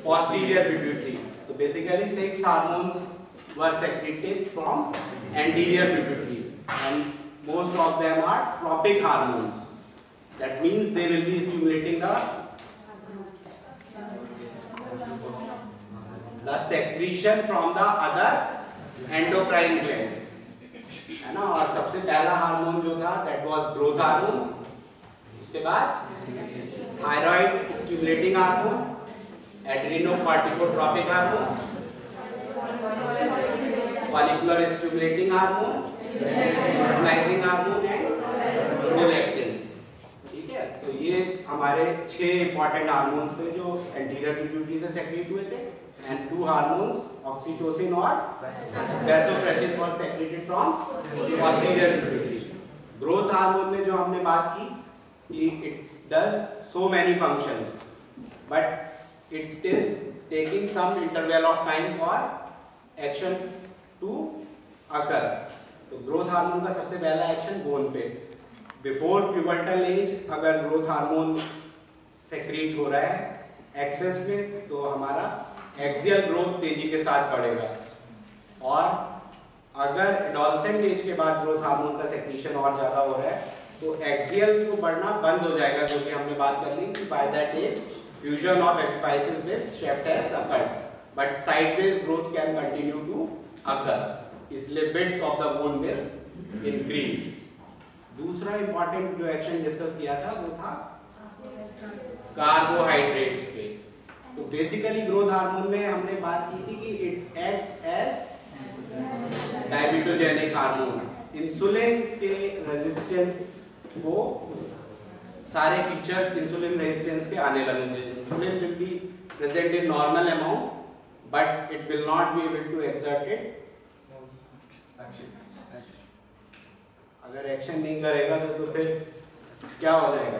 posterior pituitary. So basically 6 hormones were secreted from anterior pituitary, and most of them are tropic hormones. That means they will be stimulating the secretion from the other endocrine glands, है ना। और सबसे पहला hormone जो था that was growth hormone, उसके बाद thyroid stimulating hormone, adrenocorticotropic hormone, follicular stimulating hormone, luteinizing hormone and prolactin. ठीक है, तो ये हमारे 6 इंपॉर्टेंट हार्मोन्स थे जो एंटीरियर पिट्यूटरी से सेक्रेट हुए थे, एंड 2 हार्मोन्स ऑक्सीटोसिन और vasopressin were secreted from posterior pituitary. Growth hormone में जो हमने बात की कि it does so many functions, but it is taking some interval of time for action to occur. तो ग्रोथ हार्मोन का सबसे पहला एक्शन बोन पे, बिफोर प्यूबर्टल एज अगर ग्रोथ हार्मोन सेक्रेट हो रहा है एक्सेस में तो हमारा एक्सियल ग्रोथ तेजी के साथ बढ़ेगा, और अगर एडोलसेंट एज के बाद ग्रोथ हार्मोन का सेक्रेशन और ज्यादा हो रहा है तो एक्सियल को बढ़ना बंद हो जाएगा, क्योंकि हमने बात कर ली कि by that as fusion of epiphysis with shaft has occurred, but sideways growth can continue to occur, इसलिए width of the bone will increase. दूसरा इंपॉर्टेंट जो एक्शन डिस्कस किया था वो था कार्बोहाइड्रेट्स पे। तो बेसिकली ग्रोथ हार्मोन में हमने बात की थी कि it acts as diabetogenic hormone, insulin के रेजिस्टेंस को सारे फीचर्स इंसुलिन रेजिस्टेंस के आने लगेंगे। Insulin will be present in normal amount, but it will not be able to exert it. अगर एक्शन नहीं करेगा तो फिर क्या हो जाएगा,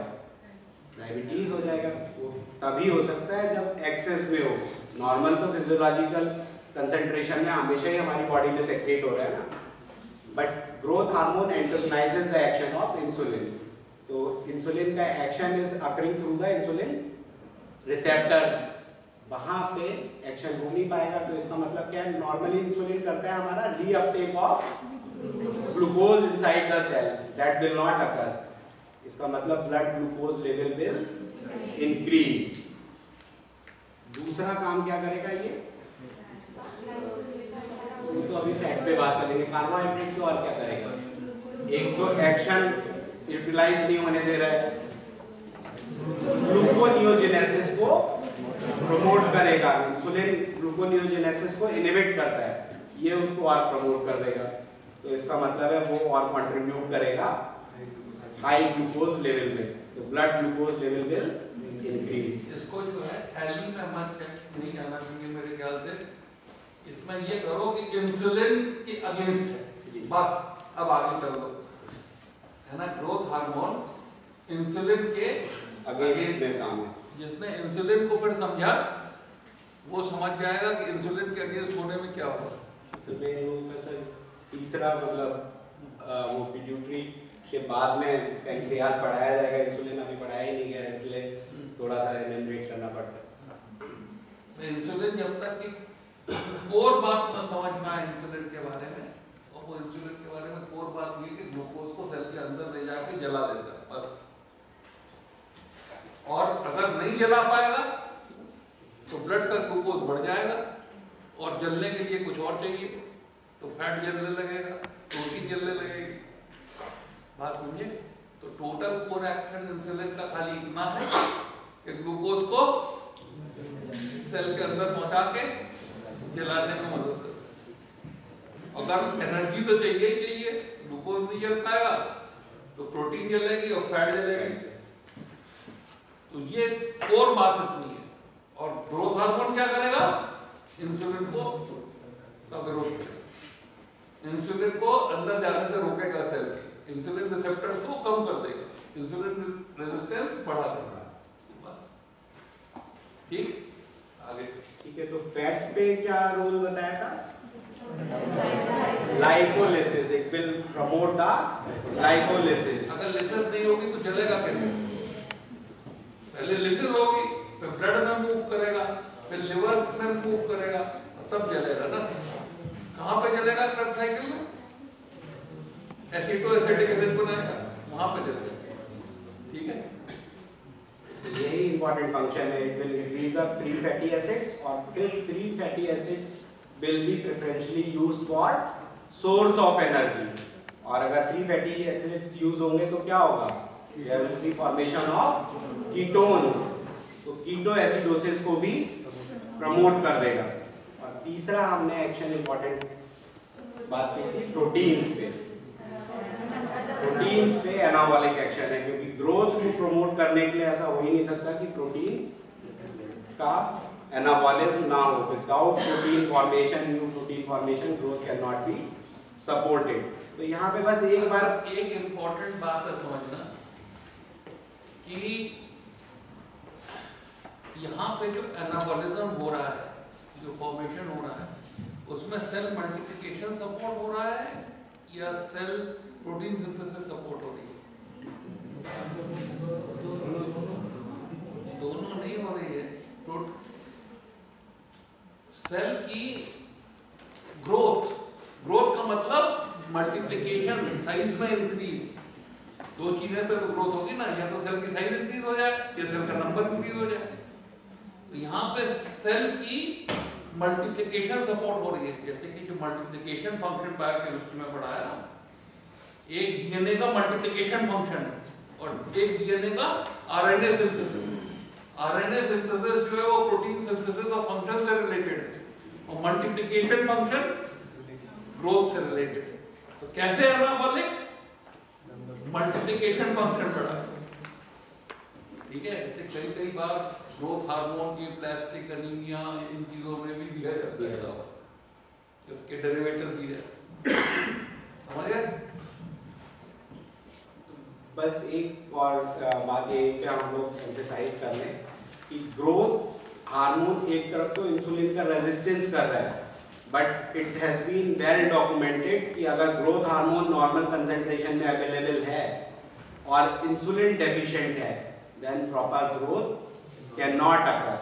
डायबिटीज हो जाएगा। वो तभी हो सकता है जब एक्सेस में हो। नॉर्मल तो फिजियोलॉजिकल कंसंट्रेशन में हमेशा ही हमारी बॉडी में सेक्रेट हो रहा है ना, but growth hormone antagonizes the action of insulin. तो इंसुलिन का action is occurring through the insulin receptors, वहां पे एक्शन हो नहीं पाएगा। तो इसका मतलब क्या है, नॉर्मली इंसुलिन करता है हमारा reuptake of glucose inside the cell, that will not occur. इसका मतलब blood glucose level will increase. दूसरा काम क्या करेगा ये, तो अभी फैट पे बात करेंगे। कार्बोहाइड्रेट तो और क्या करेगा, एक तो एक्शन यूटिलाइज नहीं होने दे रहा है, ग्लूकोनियोजेनेसिस को प्रमोट करेगा। इंसुलिन ग्लूकोनियोजेनेसिस को इनहिबिट करता है, ये उसको और प्रमोट कर देगा। तो इसका मतलब है वो और कंट्रीब्यूट करेगा हाई ग्लूकोज लेवल में, तो blood glucose level will increase. इसको जो है थैली में मत नहीं करना चाहिए मेरे ख्याल से। इसमें ये करो कि इंसुलिन के अगेंस्ट है, बस अब आगे चलो, है ना। ग्रोथ हार्मोन इंसुलिन के अगेंस्ट में काम है। जिसने इंसुलिन को फिर समझा वो समझ जाएगा कि इंसुलिन के अगेंस्ट होने में क्या होगा। तीसरा मतलब वो पिट्यूटरी के बाद में पैंक्रियास बढ़ाया जाएगा, इंसुलिन अभी बढ़ाया ही नहीं गया, इसलिए थोड़ा सा एलिमिनेट करना पड़ता है। इंसुलिन जब तक कि कोर बात न समझ में आए इंसुलिन के बारे में, और वो इंसुलिन के बारे में कोर बात ये कि ग्लूकोज को सेल के अंदर ले जाके जला देता है बस, और अगर नहीं जला पाएगा तो ब्लड का ग्लूकोज बढ़ जाएगा, और जलने के लिए कुछ और चाहिए, तो फैट जलने लगेगा, प्रोटीन जलने लगेगी। बात समझे? तो टोटल कोर एक्शन इंसुलिन का खाली इतना है कि ग्लूकोज को सेल के अंदर पहुंचा के जलाने में मदद करता है। अगर एनर्जी तो चाहिए ही चाहिए, ग्लूकोज नहीं जल पाएगा तो प्रोटीन जलेगी और फैट जलेगी। तो ये कोर बात इतनी है। और ग्रोथ हार्मोन क्या करेगा, इंसुलिन को विरोध करेगा, इंसुलिन को अंदर जाने से रोकेगा सेल के, इंसुलिन रिसेप्टर्स को कम कर देगा, इंसुलिन रेजिस्टेंस बढ़ा देगा। बस ठीक, आगे ठीक है। तो फैट पे क्या रोल बताया था, lipolysis, it will promote the lipolysis. अगर लिसिस नहीं होगी तो जलेगा कैसे? पहले लिसिस होगी फिर ब्लड में मूव करेगा, फिर लिवर में मूव करेगा तब जलेगा ना। कहाँ पे जलेगा क्रेब्स साइकिल में? एसिटोएसिडिक एसिड बनाएगा, वहां पे जलेगा। ठीक है, यही इंपॉर्टेंट फंक्शन है। It will release the free fatty acids और फिर free fatty acids will be preferentially used for source of energy. और अगर फ्री फैटी एसिड्स यूज होंगे तो क्या होगा? There will be formation of ketones, तो कीटो एसिडोसिस को भी प्रमोट कर देगा। और तीसरा हमने एक्शन इंपॉर्टेंट बात की थी प्रोटीन्स पे। प्रोटीन्स पे एनाबॉलिक एक्शन है, क्योंकि ग्रोथ को प्रमोट करने के लिए ऐसा हो ही नहीं सकता कि प्रोटीन का एनाबॉलिज्म ना हो। Without protein formation, new protein formation, growth can not be supported. तो यहाँ पे बस एक बार एक इम्पोर्टेंट बात है समझना कि यहाँ पे जो एनाबॉलिज्म हो रहा है, जो फॉर्मेशन हो रहा है, उसमें सेल मल्टीप्लिकेशन सपोर्ट हो रहा है या सेल प्रोटीन सिंथेसिस सपोर्ट हो रही है? दोनों नहीं हो रही है। सेल की ग्रोथ का मतलब मल्टीप्लिकेशन, साइज में इंक्रीज। दो चीजें तो ग्रोथ होगी ना, या तो सेल की साइज इंक्रीज हो जाए या सेल का नंबर इंक्रीज हो जाए। तो यहाँ पे सेल की मल्टीप्लिकेशन सपोर्ट हो रही है। जैसे कि जो मल्टीप्लिकेशन फंक्शन बायोकेमिस्ट्री में पढ़ाया ना, एक डीएनए का मल्टीप्लिकेशन फंक्शन है और एक डीएनए का आरएनए सिंथेसिस। आरएनए सिंथेसिस जो है वो प्रोटीन सिंथेसिस और फंक्शन से रिलेटेड है, और मल्टीप्लिकेशन फंक्शन ग्रोथ से रिलेटेड है। तो कैसे एनाबॉलिक? मल्टीप्लिकेशन फंक्शन बढ़ा। ठीक है, कई बार ग्रोथ हार्मोन की प्लास्टिक एनीमिया इन चीजों में भी दिया जाता है, उसके डेरिवेटिव दिए जाते हैं। समझ गए? बस एक और बात ये पे हम लोग एम्फेसाइज कर लें कि ग्रोथ हार्मोन एक तरफ तो इंसुलिन का रेजिस्टेंस कर रहा है, but it has been well documented कि अगर ग्रोथ हार्मोन नॉर्मल कंसंट्रेशन में अवेलेबल है और इंसुलिन डेफिशिएंट है, then proper growth can not occur.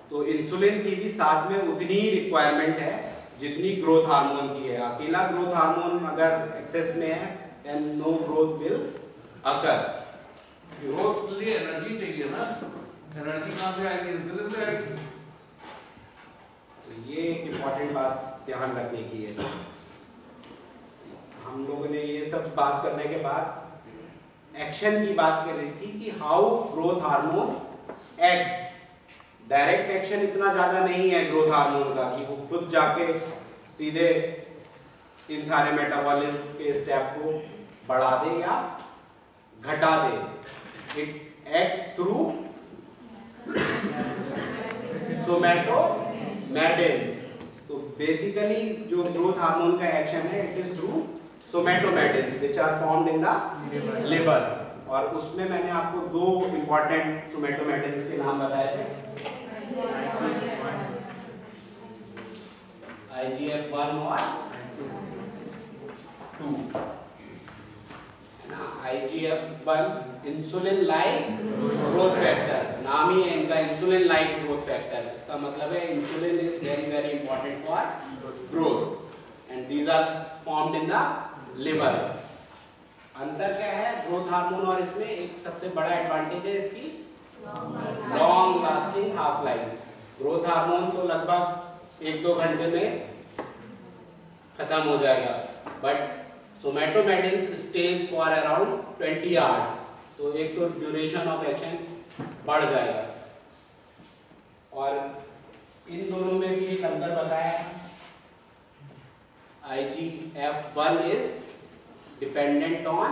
तो इंसुलिन की भी साथ में उतनी ही रिक्वायरमेंट है जितनी ग्रोथ हार्मोन की है। अकेला ग्रोथ हार्मोन अगर एक्सेस में है, then no growth will occur. Growth के लिए एनर्जी चाहिए ना, एनर्जी कहाँ से आएगी? इंसुलिन से आएगी। तो ये एक इम्पॉर्टेंट बात ध्यान रखने की है। हम लोगों ने ये सब बात करने के बाद एक्शन की बात कर रही थी कि how growth hormone acts. Direct action इतना ज्यादा नहीं है ग्रोथ हार्मोन का कि वो खुद जाके सीधे इन सारे मेटाबॉलिज्म के स्टेप को बढ़ा दे या घटा दे। It acts through somatomedins. तो बेसिकली जो ग्रोथ हार्मोन का एक्शन है, it is through somatomedins which are formed in the liver. और उसमें मैंने आपको दो इंपॉर्टेंट सोमैटोमेटिन्स के नाम बताए थे, IGF-1 और 2। IGF-1 insulin like growth factor, नाम ही है इनका इंसुलिन लाइक ग्रोथ फैक्टर। इसका मतलब है insulin is very very important for growth and these are formed in the liver. अंतर क्या है ग्रोथ हार्मोन और इसमें? एक सबसे बड़ा एडवांटेज है इसकी long lasting half life. Growth hormone तो लगभग 1-2 घंटे में खत्म हो जाएगा, but somatomedins stays for around 20 hours. तो एक तो ड्यूरेशन ऑफ एक्शन बढ़ जाएगा। और इन दोनों में भी एक अंतर बताया, IGF-1 is dependent on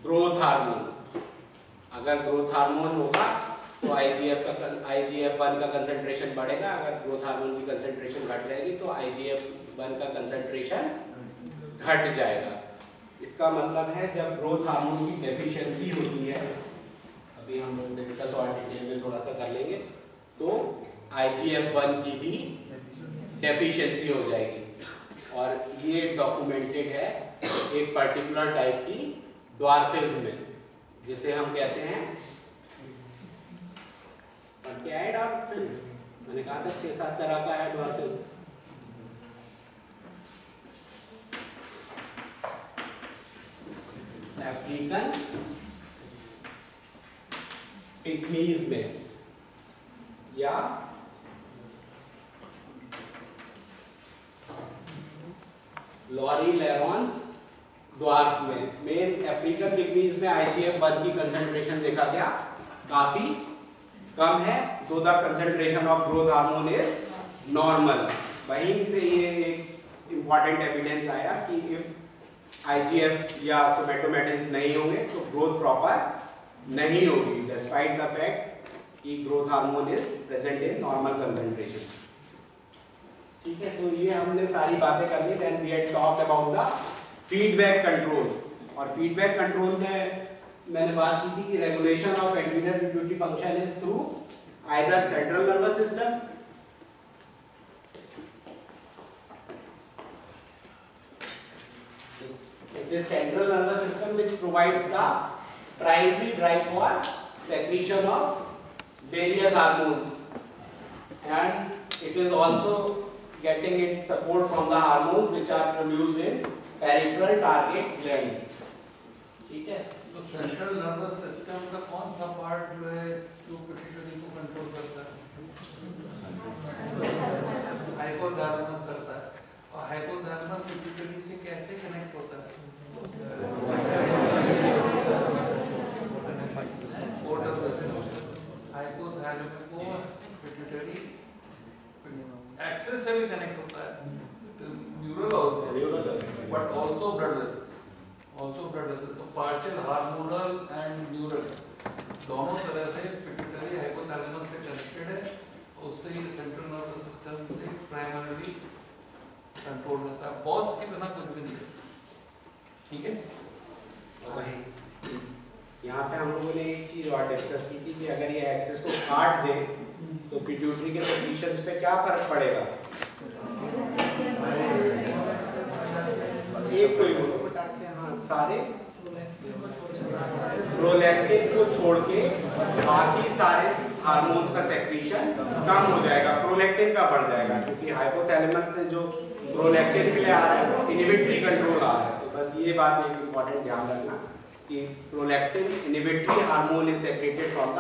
growth hormone. अगर ग्रोथ हार्मोन होगा तो IGF-1 का कंसंट्रेशन बढ़ेगा, अगर ग्रोथ हार्मोन की कंसंट्रेशन घट जाएगी तो IGF-1 का कंसंट्रेशन घट जाएगा। इसका मतलब है जब ग्रोथ हार्मोन की डेफिशिएंसी होती है, अभी हम लोग डिस्कस और डिटेल में थोड़ा सा कर लेंगे, तो IGF-1 की भी डेफिशिएंसी हो जाएगी। और ये डॉक्यूमेंटेड है एक पर्टिकुलर टाइप की ड्वार्फिज्म में, जिसे हम कहते हैं क्या है डॉर्फिन? मैंने कहा था 6-7 तरह का है डॉर्फिन। अफ्रीकन पिग्मीज में या लॉरीलेरॉन्स ड्वार्फ में। मेन अफ्रीकन पिग्मीज में IGF-1 की कंसंट्रेशन देखा गया काफी कम है, तो the concentration of growth hormone is normal. वहीं से ये एक इंपॉर्टेंट एविडेंस आया कि इफ IGF या सोमेटोमेटिन्स नहीं होंगे तो ग्रोथ प्रॉपर नहीं होगी, डिस्पाइट द फैक्ट कि growth hormone is present in normal concentration. ठीक है, तो ये हमने सारी बातें कर ली। Then we had talked about the feedback control, और फीडबैक कंट्रोल में मैंने बात की थी कि regulation of anterior pituitary function is through either central nervous system, it is central nervous system which provides the primary drive for secretion of various hormones, and it is also getting its support from the hormones which are produced in peripheral target glands. ठीक है, तो central nervous system का कौन सा part जो है जो pituitary को कंट्रोल करता है? हाइपोथैलेमस करता है। और हाइपोथैलेमस पिट्यूटरी से कैसे कनेक्ट होता है? हाइपोथैलेमस को पिट्यूटरी एक्सेस से भी कनेक्ट होता है, neural also, but also blood vessel. तो पार्शियल हार्मोनल एंड न्यूरल दोनों तरह से पिट्यूटरी हाइपोथैलेमस से कनेक्टेड है, उससे ही सेंट्रल नर्वस सिस्टम से प्राइमरीली कंट्रोल रहता है। बॉस के बिना कुछ भी नहीं। ठीक है, यहाँ पे हम लोगों ने एक चीज और डिस्कस की थी कि अगर ये एक्सेस को काट दे तो पिट्यूटरी के सेक्रीशंस पे क्या फर्क पड़ेगा? एक कोई बोलो बेटा से, हाँ, सारे प्रोलैक्टिन को छोड़ के बाकी सारे हार्मोन्स का सेक्रीशन कम हो जाएगा, प्रोलैक्टिन का बढ़ जाएगा, क्योंकि हाइपोथैलेमस से जो प्रोलैक्टिन के लिए आ रहा है वो इनहिबिटरी कंट्रोल आ रहा है। तो बस ये बात एक इंपॉर्टेंट ध्यान रखना कि prolactin inhibitory hormone is secreted from the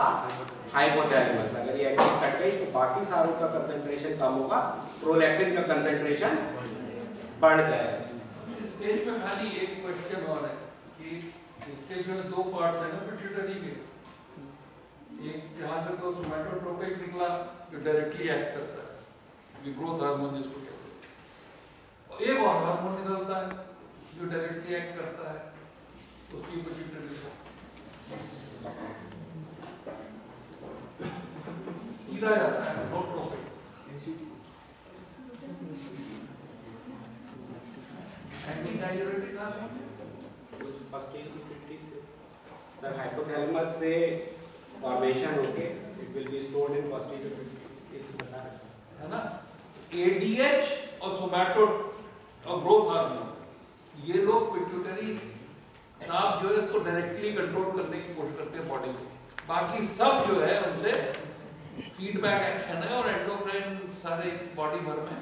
hypothalamus. अगर ये एक्सेस कट गई तो बाकी सारों का कंसंट्रेशन कम होगा, प्रोलैक्टिन का कंसंट्रेशन बढ़ जाएगा। इस पेज में खाली एक क्वेश्चन और है कि इसके में दो पार्ट्स हैं ना पिट्यूटरी के, एक यहाँ से तो सोमैटोट्रोपिक निकला जो डायरेक्टली एक्ट करता है, ग्रोथ हार्मोन जिसको कहते हैं, और एक और हार्मोन निकलता है जो डायरेक्टली एक्ट करता है, उसकी पिट्यूटरी सीधा जाता है नोट्रोपिक। Antidiuretic hormone sir hypothalamus से फॉर्मेशन होके it will be stored in posterior pituitary, है ना। एडीएच और सोमैटो और ग्रोथ हार्मोन, ये लोग पिट्यूटरी आप जो है इसको डायरेक्टली कंट्रोल करने की कोशिश करते हैं बॉडी को, बाकी सब जो है उनसे फीडबैक एक्शन है, और एंडोक्राइन सारे बॉडी भर में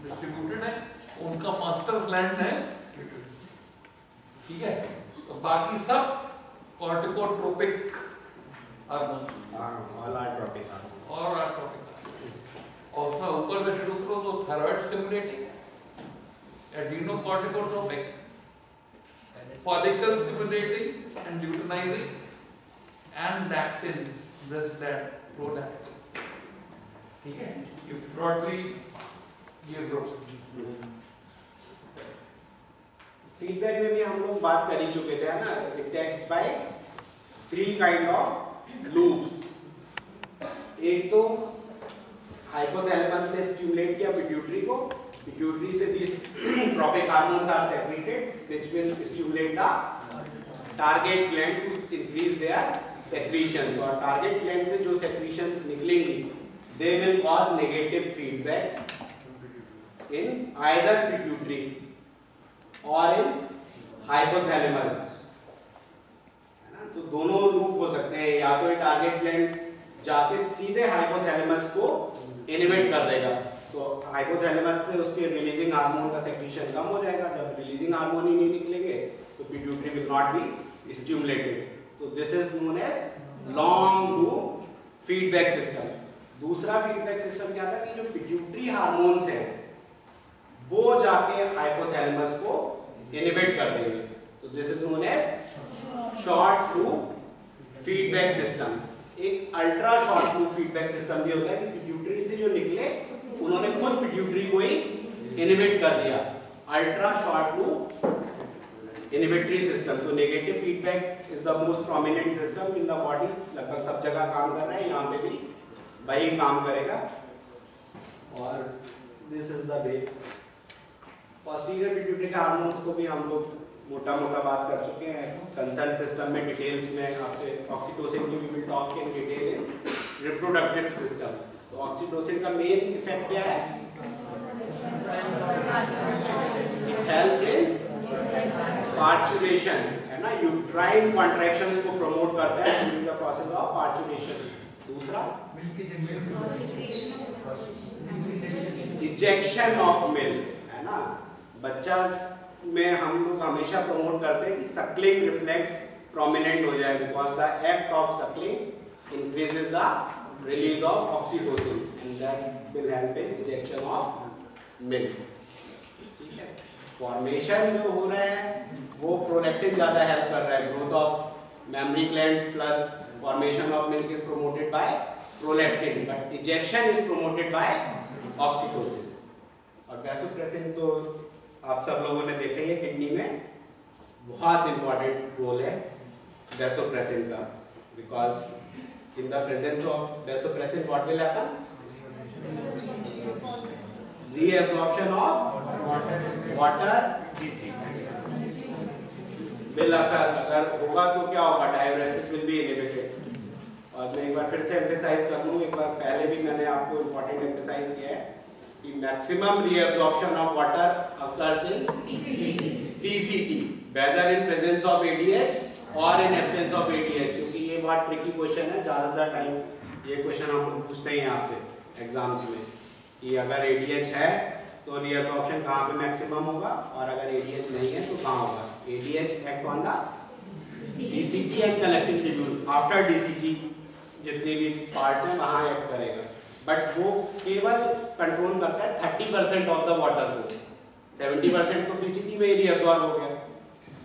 डिस्ट्रीब्यूटेड है, उनका मास्टर ग्लैंड है पिट्यूटरी। ठीक है, तो बाकी सब corticotropic hormone all are tropic hormone और आट्रोपिक, और उसमें ऊपर से शुरू करो तो thyroid stimulating, adrenocorticotropic, follicle stimulating and luteinizing, and lectin, breast prolactin. ठीक है, ये broadly ये ग्रुप्स। फीडबैक में भी हम लोग बात कर ही चुके थे ना, it acts by 3 kind of loops. एक तो हाइपोथैलेमस ने स्टिमुलेट किया पिट्यूटरी को, पिट्यूटरी से these tropic hormones are secreted which will stimulate the target gland to increase their secretions, और target gland से जो secretions निकलेंगी they will cause negative feedback in either pituitary or in hypothalamus, है ना। तो दोनों लूप हो सकते हैं, या तो टारगेट ग्लैंड जाके सीधे हाइपोथैलेमस को इनहिबिट कर देगा। तो हाइपोथैलेमस से उसके रिलीजिंग हार्मोन का सेक्रेशन कम हो जाएगा। जब रिलीजिंग हार्मोन ही नहीं निकलेंगे तो pituitary will not be stimulated. तो this is known as long loop feedback system. दूसरा फीडबैक सिस्टम क्या था कि जो पिट्यूटरी हार्मोन्स हैं वो जाके हाइपोथैलेमस को इनहिबिट कर देंगे। तो this is known as short loop feedback system. एक ultra short loop feedback system भी होता है कि पिट्यूटरी से जो निकले उन्होंने खुद पिट्यूटरी को ही इनहिबिट कर दिया। Ultra short loop inhibitory system. तो negative feedback is the most prominent system in the body. लगभग सब जगह काम कर रहा है, यहाँ पे भी वही काम करेगा। और this is the way. Posterior pituitary के हार्मोन्स को भी हम लोग मोटा मोटा बात कर चुके हैं। कंसर्न सिस्टम में डिटेल्स में आपसे ऑक्सीटोसिन की will talk in detail in reproductive system. तो ऑक्सीटोसिन का मेन इफेक्ट क्या है? इट हेल्प्स इन पार्चुरेशन, है ना, यूट्राइन कॉन्ट्रैक्शंस को प्रमोट करता है during the process of parturition. दूसरा इजेक्शन ऑफ मिल्क, है ना। बच्चा में हम लोग हमेशा प्रमोट करते हैं कि सक्लिंग रिफ्लेक्स प्रोमिनेंट हो जाए because the act of suckling increases the release of oxytocin and that will help in ejection of milk. ठीक है। फॉर्मेशन जो हो रहा है वो प्रोलैक्टिन ज्यादा हेल्प कर रहा है। Growth of memory glands plus formation of milk is promoted by prolactin, but ejection is promoted by oxytocin. और वैसोप्रेसिन तो आप सब लोगों ने देखा ही है, किडनी में बहुत इंपॉर्टेंट रोल है वैसोप्रेसिन का। Because in the presence of vasopressin what will happen? Reabsorption of water will occur. अगर होगा तो क्या होगा? Diuresis will be inhibited. और मैं एक बार फिर से एम्फेसाइज कर लूं, एक बार पहले भी मैंने आपको इंपॉर्टेंट एम्फेसाइज किया है कि maximum reabsorption of water occurs in PCT, whether in presence of ADH or in absence of ADH। क्योंकि ये बहुत ट्रिकी क्वेश्चन है, ज़्यादातर टाइम ये क्वेश्चन हम लोग पूछते हैं आपसे एग्जाम्स में कि अगर ADH है तो रीअब्जॉर्प्शन कहाँ पे मैक्सिमम होगा और अगर ADH नहीं है तो कहाँ होगा। ADH act on the DCT and collecting tubule. After DCT जितनी भी पार्ट्स हैं वहाँ एक्ट करेगा, बट वो केवल कंट्रोल करता है 30% ऑफ द वाटर को। 70% तो PCT में ही रीअब्जॉर्ब हो गया।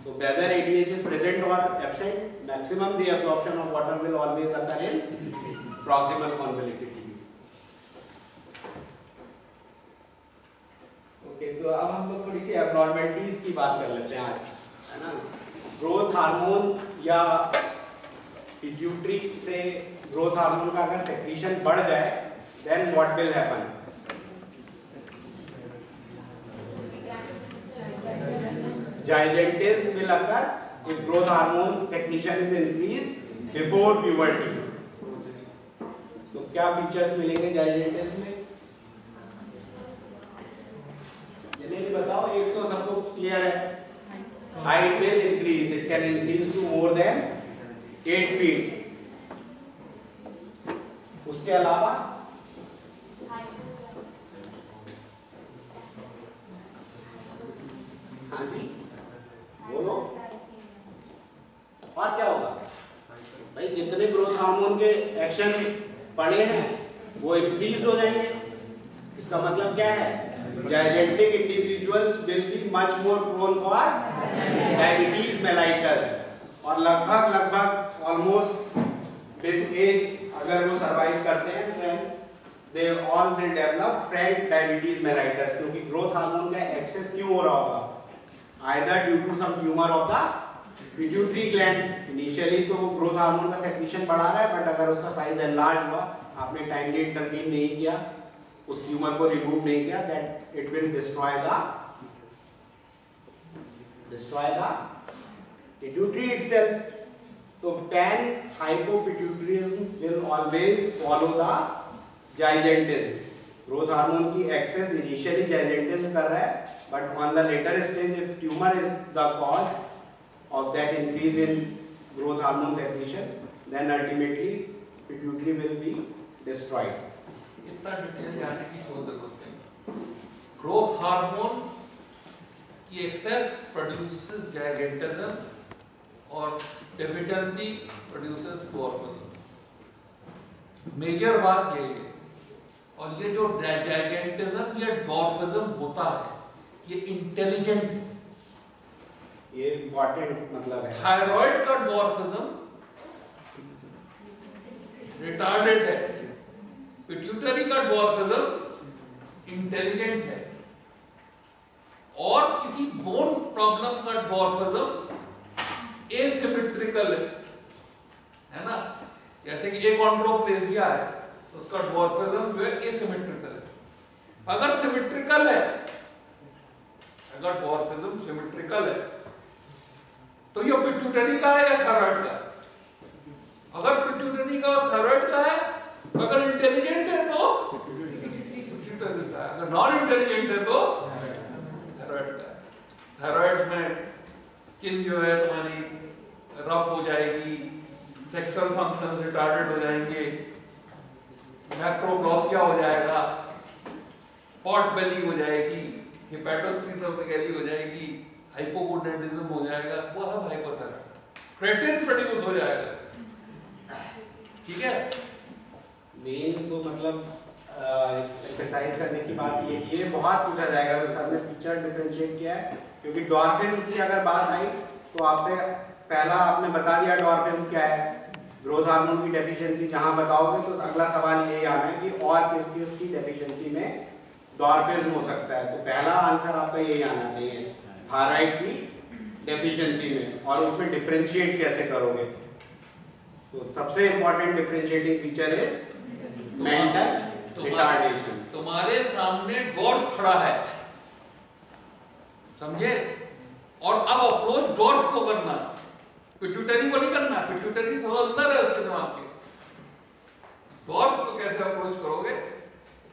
तो whether ADH is present or absent, maximum reabsorption of water will always occur in proximal convoluted tubule। Okay, तो अब हम लोग थोड़ी सी एब्नॉर्मलिटीज की बात कर लेते हैं आज, है ना। ग्रोथ हार्मोन या पिट्यूटरी से ग्रोथ हार्मोन का अगर सेक्रीशन बढ़ जाए then what will happen? Gigantism will occur if growth hormone secretion is increased before puberty। तो क्या फीचर्स मिलेंगे gigantism में? जल्दी बताओ। एक तो सबको क्लियर है, height will increase, it can increase to more than 8 feet। उसके अलावा हाँ जी बोलो, और क्या होगा भाई? जितने ग्रोथ हार्मोन के एक्शन बढ़े हैं वो इंक्रीज हो जाएंगे। इसका मतलब क्या है? Gigantic individuals will be much more prone for diabetes mellitus. और लगभग ऑलमोस्ट विद एज अगर वो सरवाइव करते हैं then they all will develop frank diabetes mellitus. क्योंकि ग्रोथ हार्मोन का एक्सेस क्यों हो रहा होगा? either due to some tumor of the pituitary gland। Initially तो वो ग्रोथ हार्मोन का सेक्रेशन बढ़ा रहा है, बट अगर उसका साइज एनलार्ज हुआ, आपने टाइमली इंटरवीन नहीं किया, उस ट्यूमर को रिमूव नहीं किया, that it will destroy the pituitary itself. तो pan hypopituitarism will always follow the gigantism. Growth hormone की एक्सेस इनिशियली जाइजेंटिज्म कर रहा है, but on the later stage if tumor is the cause of that increase in growth hormone secretion, then ultimately pituitary will be destroyed. इतना detail जाने की कोई जरूरत नहीं। ग्रोथ हार्मोन की एक्सेस प्रोड्यूसेस जाइगेंटिज्म और डेफिशिएंसी प्रोड्यूसेस डॉर्फिज्म। मेजर बात यही है। और ये जो जाइगेंटिज्म या डॉर्फिज्म होता है ये इंटेलिजेंट, ये इंपॉर्टेंट मतलब है। थायराइड का डॉर्फिज्म रिटार्डेड है, पिट्यूटरी का डॉर्फिज्म इंटेलिजेंट है, और किसी बोन प्रॉब्लम का डॉर्फिज्म एसिमेट्रिकल है ना। जैसे कि एकॉन्ड्रोप्लेजिया है, उसका डॉर्फिज्म जो है एसिमेट्रिकल है। अगर सिमेट्रिकल है, अगर डॉर्फिज्म सिमेट्रिकल है तो ये पिट्यूटरी का है या थायराइड का है? अगर पिट्यूटरी का और थायराइड का है, अगर इंटेलिजेंट है तो पिट्यूटरी का है, अगर नॉन इंटेलिजेंट है तो थायराइड का है। थायराइड में स्किन जो है तुम्हारी रफ हो जाएगी, सेक्सुअल फंक्शन रिटार्डेड हो जाएंगे, मैक्रोग्लॉसिया हो जाएगा, पॉट बेली हो जाएगी, हेपेटोस्प्लीनोमेगाली हो जाएगी, हाइपोगोनाडिज्म हो जाएगा, वो सब हाइपोथायराइड, क्रेटिन प्रोड्यूस हो जाएगा। ठीक है। मेन तो मतलब एक्सरसाइज करने की बात ये की है, बहुत पूछा जाएगा तो सर ने फीचर डिफरेंशिएट किया है, क्योंकि डॉर्फिन की अगर बात आई तो आपसे पहला आपने बता दिया डॉर्फिन क्या है, ग्रोथ हार्मोन की डेफिशिएंसी जहां बताओगे तो अगला सवाल यही आना है कि और किस किस की डेफिशिएंसी में डॉर्फिन हो सकता है। तो पहला आंसर आपका यही आना चाहिए, थायराइड की डेफिशिएंसी में, और उसमें डिफरेंशिएट कैसे करोगे। तो सबसे important differentiating feature is mental retardation. तुम्हारे सामने डॉर्फ खड़ा है, समझे, और अब अप्रोच डॉर्फ को करना, पिट्यूटरी को नहीं करना। पिट्यूटरी सब अंदर है उसके दिमाग के। डॉर्फ को कैसे अप्रोच करोगे?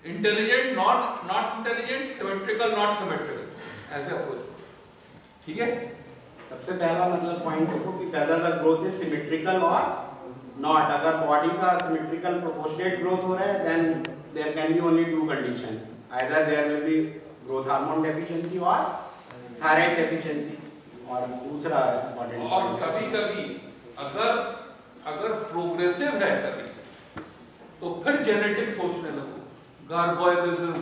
Intelligent not intelligent, symmetrical not symmetrical, ऐसे अप्रोच। ठीक है। सबसे पहला मतलब पॉइंट देखो कि ज्यादातर ग्रोथ इज सिमेट्रिकल और नॉट। अगर बॉडी का सिमेट्रिकल प्रोपोर्शनेट ग्रोथ हो रहा है then there can be only two condition, either there will be growth hormone deficiency और थायराइड डेफिशिएंसी, और दूसरा इंपॉर्टेंट। और कभी-कभी अगर प्रोग्रेसिव है कभी, तो फिर जेनेटिक सोचने लगो, गार्गोइलिज्म,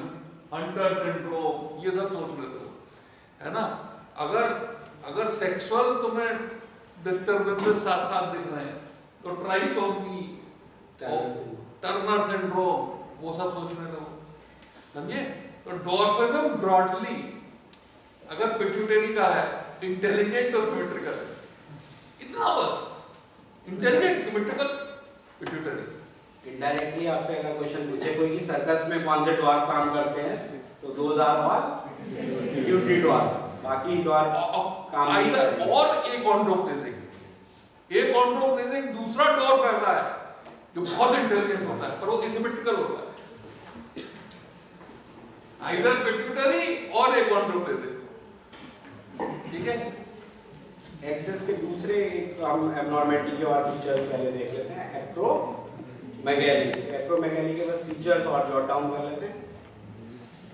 हंटर सिंड्रोम, ये सब सोचने लगो, है ना। अगर सेक्सुअल तुम्हें डिस्टर्बेंसेस साथ साथ दिख रहे हैं तो ट्राइसोमी, टर्नर सिंड्रोम, वो सब सोचने लगो, समझे। तो डॉर्फिज्म ब्रॉडली अगर पिट्यूटरी का है, इंटेलिजेंट और सिमेट्रिकल, इतना बस, इंटेलिजेंट सिमेट्रिकल पिट्यूटरी। इनडायरेक्टली आपसे अगर क्वेश्चन पूछे कोई कि सर्कस में कौन से डॉर्फ काम करते हैं, तो those are all pituitary dwarf, बाकी डॉर्फ काम नहीं करते। और एक ऑन्ड्रोप्लेजिंग दूसरा डॉर्फ ऐसा है जो बहुत इंटेलिजेंट होता है, पर वो एसिमेट्रिकल होता है, आइदर पिट्यूटरी और एक ऑन्ड्रोप्लेजिंग। ठीक है। एक्सेस के दूसरे एक हम एब्नॉर्मलिटी के और फीचर्स पहले देख लेते हैं। एक्रोमेगैली के बस फीचर्स और जॉट डाउन कर लेते हैं।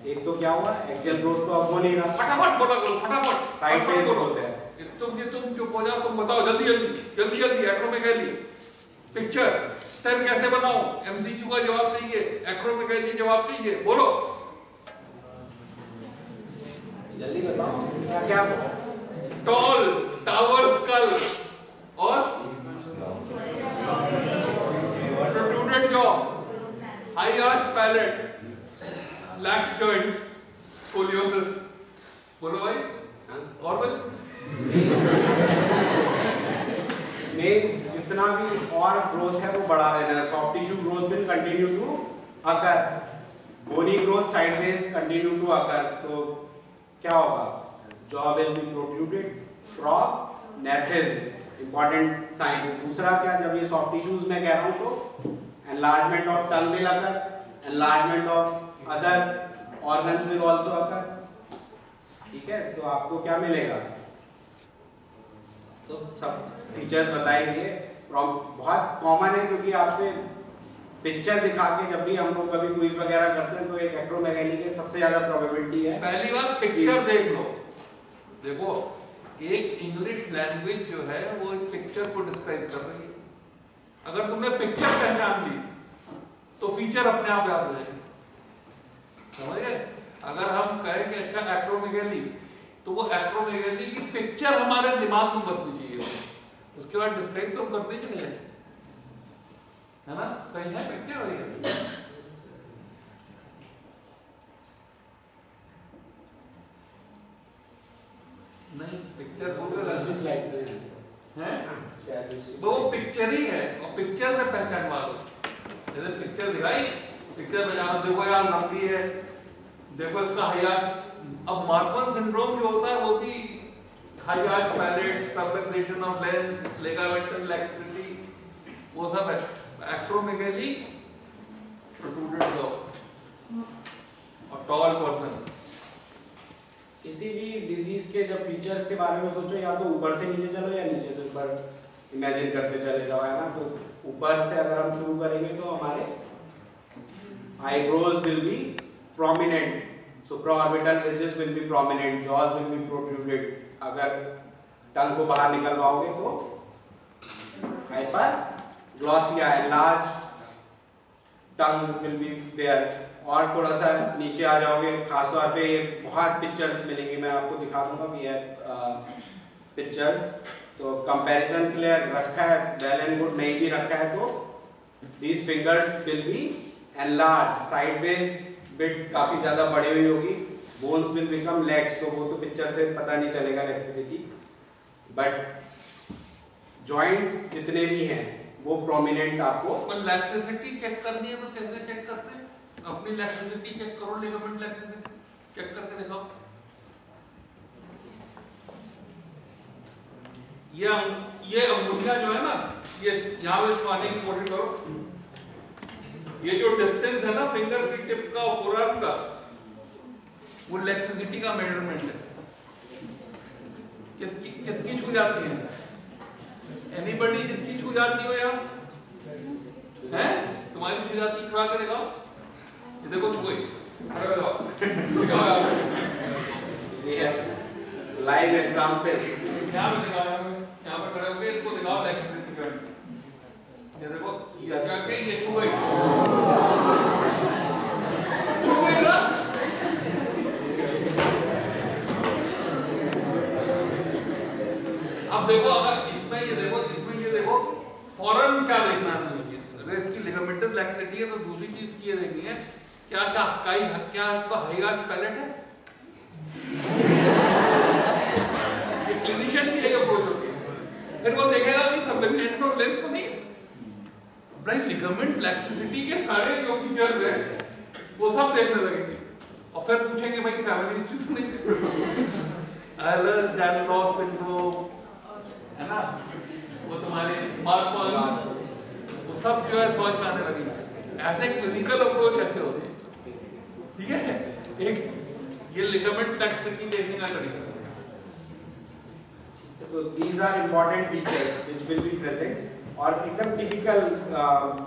एक तो क्या हुआ, एक्सियल ग्रोथ तो अब हो नहीं रहा, फटाफट बोला करो, फटाफट साइडवेज ग्रोथ है। तुम चुप हो जाओ, तुम बताओ जल्दी एक्रोमेगैली पिक्चर स्टेप कैसे बनाऊं, एमसीक्यू का जवाब दीजिए, एक्रोमेगैली जवाब दीजिए, बोलो जल्दी बताओ क्या क्या। टॉल टावर स्कल और protruded jaw, high arch palate, lax joints, scoliosis. बोलो भाई, और कुछ में जितना भी और ग्रोथ है वो बढ़ा देना है। Soft tissue growth will continue to occur, bony growth sideways continue to occur. तो क्या होगा, jaw will be protruded, prognathism, important sign. दूसरा क्या, जब ये सॉफ्ट टिश्यूज में कह रहा हूं तो enlargement of tongue will occur, enlargement of other organs will also occur. ठीक है, तो आपको क्या मिलेगा, तो सब फीचर्स बताए गए, बहुत कॉमन है क्योंकि आपसे पिक्चर दिखा के जब भी हम लोग कभी क्विज वगैरह करते हैं तो एक एक्रोमेगाली के सबसे ज्यादा प्रोबेबिलिटी है। पहली बात पिक्चर देख लो, देखो एक इंग्लिश लैंग्वेज जो है वो एक पिक्चर को डिस्क्राइब कर रही है। अगर तुमने पिक्चर पहचान ली तो फीचर अपने आप याद हो जाएंगे, समझे? अगर हम कहें कि अच्छा एक्रोमेगाली, तो वो एक्रोमेगाली की पिक्चर हमारे दिमाग में बसनी चाहिए, उसके बाद डिस्क्राइब तो करते ही चले जाए, है ना? कहीं है पिक्चर वही नहीं, पिक्चर वो पिक्चर ही है और पिक्चर से पहचान वालो। जैसे पिक्चर दिखाई, पिक्चर पहचानो, देखो यार लंबी है, देखो इसका हाइयार्च। अब मार्फन सिंड्रोम जो होता है वो भी high arch palate, subluxation of lens, ligamental laxity, वो सब है। एक्रोमेगाली प्रोट्रूडेड जॉ और टॉल पर्सन। किसी भी डिजीज के जब फीचर्स के बारे में सोचो, या तो ऊपर से नीचे चलो या नीचे से ऊपर इमेजिन करते चले जाओ, है ना? तो ऊपर से अगर हम शुरू करेंगे तो हमारे eyebrows will be prominent, supraorbital ridges will be prominent, jaws will be protruded. अगर टंग को बाहर निकलवाओगे तो hyperglossia, enlarge tongue will be there. और थोड़ा सा नीचे आ जाओगे, खासतौर पे ये बहुत पिक्चर्स मिलेंगी, मैं आपको दिखा दूंगा भी है पिक्चर्स। तो कंपैरिजन के लिए रखा है, वेल एंड गुड, नहीं भी रखा है तो these fingers will be enlarge, side base bit काफी ज्यादा बड़ी हुई होगी, बोन्स विल बिकम लेग्स, तो वो तो पिक्चर से पता नहीं चलेगा लेक्सिसिटी, बट जॉइंट्स जितने भी हैं वो प्रोमिनेंट आपको। पर लैक्सिसिटी चेक करनी है तो कैसे चेक करते हैं? अपनी लैक्सिसिटी चेक करो, लिगामेंट लैक्सिसिटी चेक करके दिखाओ। ये अंगुलियां जो है ना, ये यहाँ पे पानी की कोशिश करो, ये जो डिस्टेंस है ना फिंगर की टिप का और फोरआर्म का, वो लैक्सिसिटी का मेजरमेंट है। किसकी छू जाती है? एनीबॉडी जिसकी छू जाती हो यार, हैं? तुम्हारी छू जाती, छुआ के दिखाओ। ये देखो कोई खड़े हो जाओ, ये लाइव एग्जांपल यहाँ पे दिखाओ, यहाँ पे खड़े होके इनको दिखाओ लैक्सिसिटी का। ये देखो ये क्या के ये छू गई, छू गई ना? अब देखो अगर इसमें ये देखो, इसमें ये देखो, फौरन क्या देखना है? अगर इसकी लिगामेंटल लैक्सिटी है तो दूसरी चीज की ये देखनी है क्या क्या इसका हाइयार्च पैलेट है? ये क्लिनिशियन की एक अप्रोच होगी, फिर वो देखेगा कि सबलक्सेशन ऑफ लेंस तो नहीं, ब्राइट लिगामेंट लैक्सिसिटी के सारे जो फीचर्स हैं वो सब देखने लगेंगे और फिर पूछेंगे भाई फैमिली हिस्ट्री तो नहीं, एलर्स डैनलॉस सिंड्रोम, है ना? वो तुम्हारे मार्फन, वो सब जो है समझ में आने लगेगा। ऐसे क्लिनिकल अप्रोच ऐसे होते हैं, ठीक है? एक ये लिगामेंट लैक्सिसिटी देखने का तरीका। तो these are important features which will be present, और एकदम typical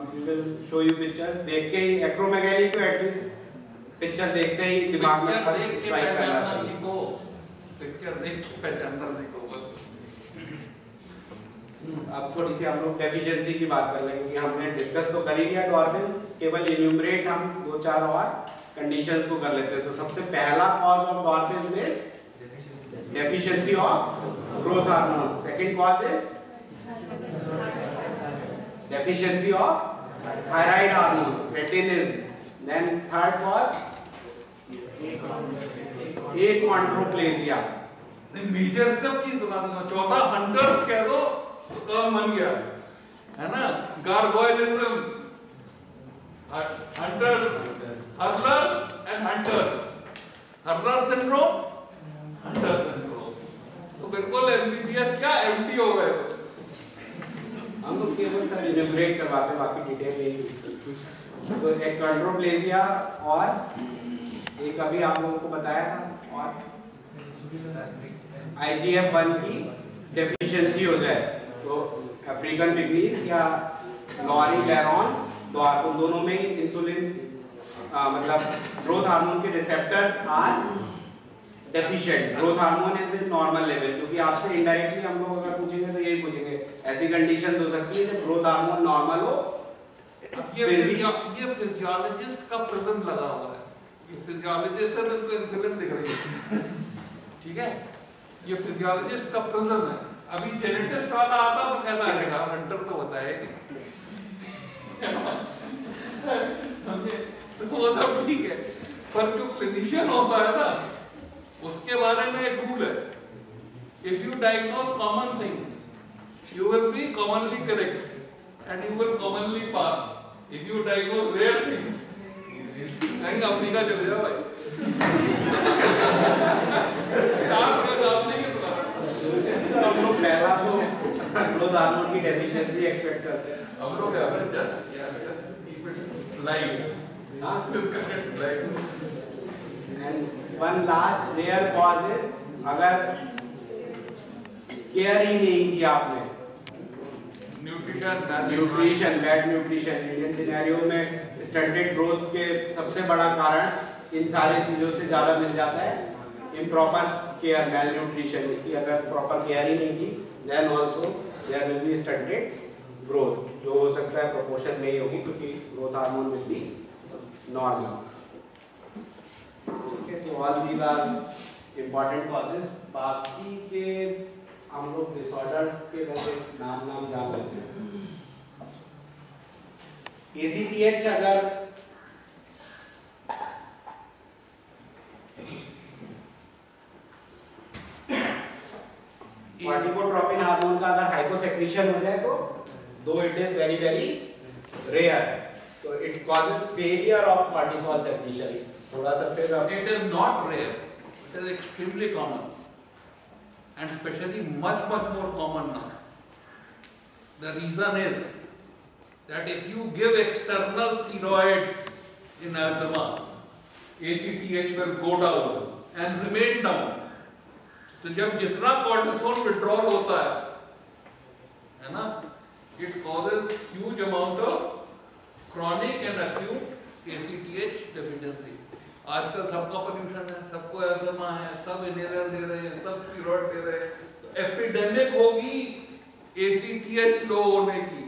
we will show you pictures। देख के ही एक्रोमेगाली को एटलीस्ट पिक्चर देखते ही दिमाग में फर्स्ट स्ट्राइक करना चाहिए। पिक्चर देख के पहचानना सीखो। अब थोड़ी सी हम लोग डेफिशिएंसी की बात कर लेंगे कि हमने डिस्कस तो कर ही लिया डॉर्फिन, केवल इन्यूमरेट हम 2-4 और कंडीशंस को कर लेते हैं। तो सबसे पहला cause of dwarfism is deficiency of growth hormone, second cause is deficiency of thyroid hormone, cretinism, then third cause achondroplasia. नहीं मेजर सब चीज बता दूंगा। चौथा हंटर्स कह दो तो टर्म बन गया, है ना? Gargoylism, Hunter's, Hurler's and Hunter, Hurler syndrome, Hunter syndrome, तो बिल्कुल एमबीबीएस क्या एमडी हो गए। हम लोग केवल सर इनोग्रेट करवाते हैं, बाकी डिटेल नहीं। तो एक कंट्रोप्लेजिया और एक अभी आप लोगों को बताया था, और IGF-1 की डेफिशिएंसी हो जाए तो अफ्रीकन पिगमीज या लॉरी लेरॉन्स तो उन दोनों में ही इंसुलिन मतलब ग्रोथ हार्मोन के receptors are deficient. Growth hormone is in normal level, क्योंकि आपसे इनडायरेक्टली हम लोग अगर पूछेंगे तो यही पूछेंगे, ऐसी कंडीशंस हो सकती है जब ग्रोथ हार्मोन नॉर्मल हो। ये फिजियोलॉजिस्ट का प्रिज्म लगा हुआ है, ये फिजियोलॉजिस्ट है, उनको इंसुलिन दिख रही है, ठीक है, ये फिजियोलॉजिस्ट का प्रिज्म है। अभी जेनेटिस्ट वाला आता तो कहता रहेगा हंटर तो होता है तो वो सब ठीक है, पर जो फिजिशियन होता है ना उसके बारे में एक रूल है, if you diagnose common things you will be commonly correct and you will commonly pass, if you diagnose rare things कहीं अफ्रीका चले जाओ भाई हम लोग पहला तो ग्रोथ हार्मोन की डेफिशिएंसी एक्सपेक्ट करते हैं, हम लोग and one last rare cause is अगर केयर ही नहीं किया आपने, nutrition bad nutrition. Indian scenario में स्टंटेड ग्रोथ के सबसे बड़ा कारण इन सारी चीजों से ज्यादा मिल जाता है, इम्प्रॉपर केयर, मैल न्यूट्रिशन। इसकी अगर प्रॉपर केयर ही नहीं की then also there will be stunted growth, जो हो सकता है प्रोपोर्शन में ही होगी, क्योंकि growth hormone will be normal. ठीक है, तो all these are important causes. बाकी के हम लोग डिसऑर्डर्स के वैसे नाम जान लेते हैं। ACTH अगर कॉर्टिकोट्रोपिन हार्मोन का अगर हाइपोसेक्रीशन हो जाए तो दो it is very very rare, तो it causes failure of cortisol secretion. थोड़ा सा फिर it is not rare, it is extremely common and especially much more common now. The reason is that if you give external steroids in asthma, ACTH will go down and remain down. तो जब जितना cortisol withdrawal होता है ना, it causes huge amount of chronic and acute ACTH deficiency. आजकल सबका pollution है, सबको एस्थमा है, सब इनहेलर दे रहे हैं, सब स्टेरॉइड दे रहे हैं, तो एपिडेमिक होगी ACTH लो होने की।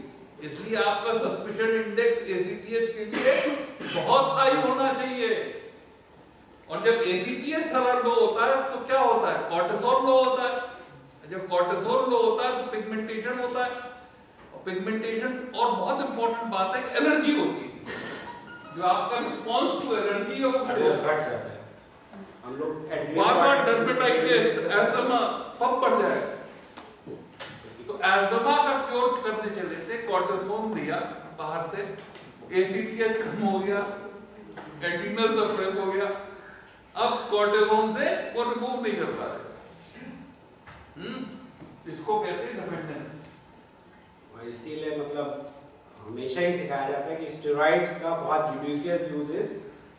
इसलिए आपका सस्पिशन इंडेक्स ACTH के लिए बहुत हाई होना चाहिए। और जब ACTH सारा लो होता है तो क्या होता है, कॉर्टिसोल लो होता है। जब कॉर्टिसोल लो होता है तो पिगमेंटेशन होता है, और पिगमेंटेशन और बहुत इंपॉर्टेंट बात है कि एलर्जी होती है, जो आपका रिस्पांस टू एलर्जी है वो घट जाता है। हम लोग बार-बार डर्मेटाइटिस, एस्थमा सब बढ़ जाएगा। तो एस्थमा का क्योर करने चले थे, कॉर्टिसोन दिया बाहर से, ACTH कम हो गया, एड्रिनल सप्रेस हो गया, अब कॉर्टिसोन से वो रिमूव नहीं कर पा रहे। इसको कहते हैं डिपेंडेंस। और इसीलिए मतलब हमेशा ही सिखाया जाता है कि स्टेरॉइड्स का बहुत जुडिशियस यूज इज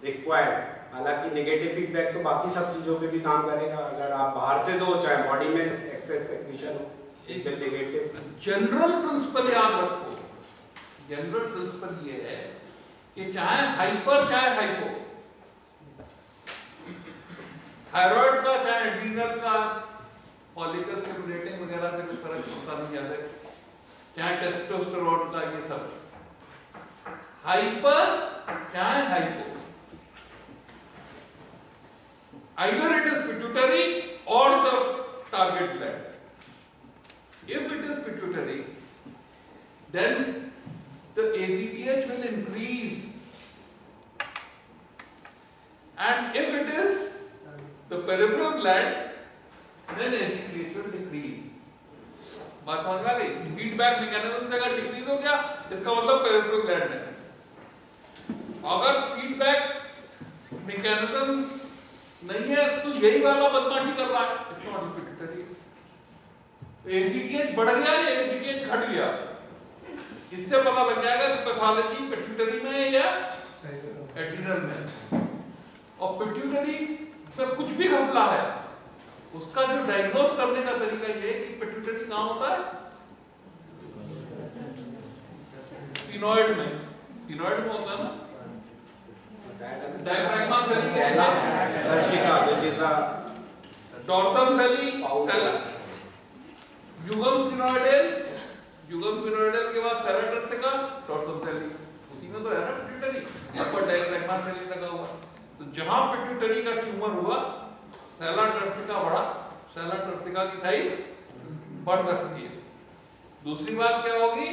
रिक्वायर्ड। हालांकि नेगेटिव फीडबैक तो बाकी सब चीजों पे भी काम करेगा, अगर आप बाहर से दो, चाहे बॉडी में एक्सेस सेक्रीशन हो, एक नेगेटिव। जनरल प्रिंसिपल याद रखो, जनरल प्रिंसिपल ये है कि चाहे हाइपर चाहे हाइपो, थायराइड का चाहे एड्रीनल का, फॉलिकल स्टिमुलेटिंग वगैरह से कोई फर्क पड़ता नहीं है, चाहे टेस्टोस्टेरोन का, ये सब हाइपर चाहे hypo, either it is pituitary or the target gland. If it is pituitary, then the ACTH will increase, and if it is the peripheral gland, then ACTH will decrease. बात समझ में आ गई? Feedback mechanism से अगर decrease हो गया इसका मतलब पेरिफेरल ग्लैंड है। अगर फीडबैक मैकेनिज्म नहीं है तो यही वाला बदमाशी कर रहा है, इसका मतलब पिट्यूटरी। ACTH बढ़ गया या ACTH घट गया, इससे पता लग जाएगा कि पैथोलॉजी पिट्यूटरी में है या एड्रिनल में। और पिट्यूटरी में कुछ भी घपला है, उसका जो डायग्नोस करने का तरीका ये है कि पिट्यूटरी कहाँ होता है, स्फीनॉइड में। स्फीनॉइड में होता है ना, डायफ्रैगमा डायफ्रैगमा सेला दर्शिका which is a डॉर्सल सेली सेला, युगम स्फीनॉइडल, युगम स्फीनॉइडल के बाद सेला टर्सिका डॉर्सल सेली, उसी में तो है ना पिट्यूटरी, ऊपर डायफ्रैगमा सेली लगा हुआ। तो जहां पिट्यूटरी का ट्यूमर हुआ सेला टर्सिका बढ़ा, सेला टर्सिका की साइज बढ़ सकती है। दूसरी बात क्या होगी,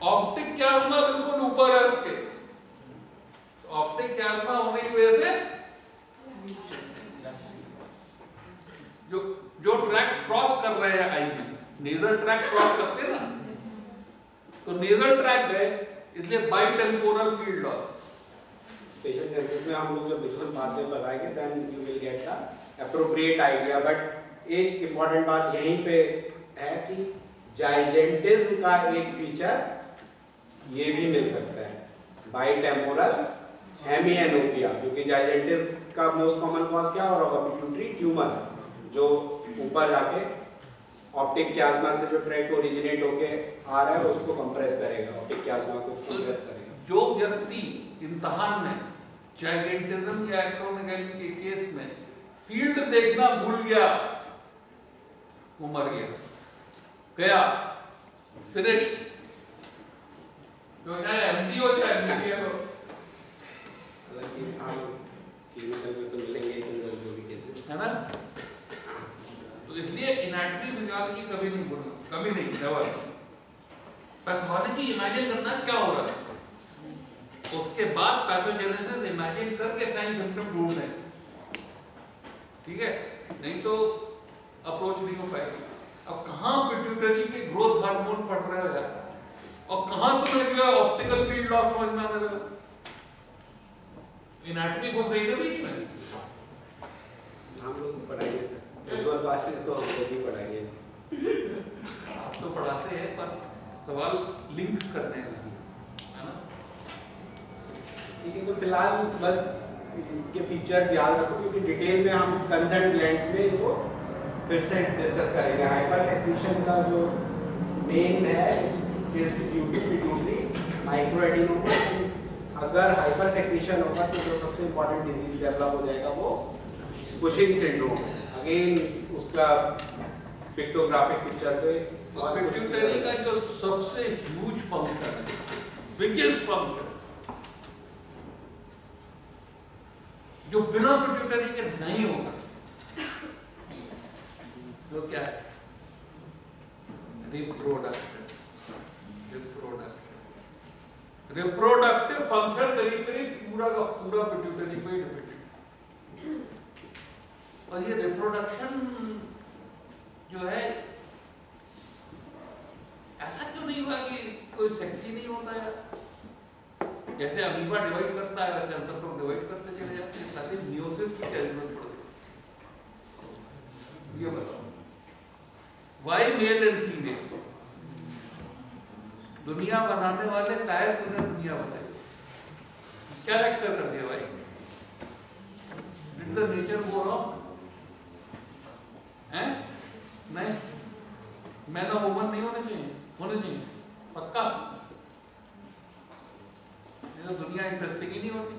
ऑप्टिक क्याज्मा बिल्कुल ऊपर है उसके, ऑप्टिक क्याज्मा होने की वजह से जो ट्रैक क्रॉस कर रहे हैं आई में, नेजल ट्रैक क्रॉस करते हैं ना, तो नेजल ट्रैक गए, इसलिए bitemporal field loss. Special cases में हम लोग जब विजुअल बातें बताएंगे then you will get the appropriate idea. But एक इंपॉर्टेंट बात यहीं पे है कि जाइजेंटिज्म का एक फीचर ये भी मिल सकता है, बाइटेम्पोरल हेमिएनोपिया, क्योंकि जाइजेंटिज्म का मोस्ट कॉमन कॉज क्या होगा, पिट्यूटरी ट्यूमर, जो ऊपर जाके ऑप्टिक क्याज्मा से जो ट्रैक ओरिजिनेट होके आ रहा है उसको कंप्रेस करेगा, ऑप्टिक क्याज्मा को कंप्रेस करेगा। जो व्यक्ति इम्तिहान में जाइजेंटिज्म या एक्रोमेगाली के केस में फील्ड देखना भूल गया, वो मर गया, फिनिश्ड, जो चाहे एमडी हो चाहे एमबीबीएस हो। तो मिलेंगे जो भी केसेस है ना, तो इसलिए एनाटॉमी फिजियोलॉजी कभी नहीं भूलना, कभी नहीं, नेवर। पैथोलॉजी इमेजिन करना क्या हो रहा है, उसके बाद पैथोजेनेसिस इमेजिन करके साइन सिम्टम ढूंढने, ठीक है, नहीं तो अप्रोच नहीं हो पाएगी। अब कहाँ पिट्यूटरी के ग्रोथ हार्मोन पड़ रहे हो यार, और कहाँ तुम्हें जो ऑप्टिकल फील्ड लॉस समझ में आने लगा, एनाटॉमी को सही ना बीच में हम लोग पढ़ाएंगे सर, विजुअल भाषा तो हम लोग ही पढ़ाएंगे। आप तो पढ़ाते हैं पर सवाल लिंक करने का है ना। ठीक है, तो फिलहाल बस इनके फीचर्स याद रखो, क्योंकि डिटेल में हम कंसर्न ग्लैंड्स में इनको फिर से डिस्कस करेंगे। हाइपर सेक्रीशन का जो मेन है पिट्यूटरी माइक्रोएडेनोमा, अगर हाइपर सेक्रीशन होगा तो जो सबसे इंपॉर्टेंट डिजीज डेवलप हो जाएगा वो कुशिंग सिंड्रोम। अगेन उसका पिक्टोग्राफिक पिक्चर से पिट्यूटरी का जो सबसे ह्यूज फंक्शन है, बिगेस्ट फंक्शन, जो बिना पिट्यूटरी के नहीं हो सकता, जो क्या है, रिप्रोडक्टिव फंक्शन करीब करीब पूरा का पूरा पिट्यूटरी पे डिपेंडेंट। और ये रिप्रोडक्शन जो है, ऐसा क्यों नहीं हुआ कि कोई सेक्सी नहीं होता है, जैसे अमीबा डिवाइड करता है वैसे हम सब लोग डिवाइड करते चले जाते हैं, साथ ही मियोसिस की क्या जरूरत पड़ती है, ये बताओ, वाई मेल एंड फीमेल? दुनिया बनाने वाले काहे तूने दुनिया बनाई, क्या लेक्चर कर दिया भाई, did the nature go wrong? हैं? नहीं, मैन और वुमन नहीं होने चाहिए, होने चाहिए पक्का, ये तो दुनिया इंटरेस्टिंग ही नहीं होती।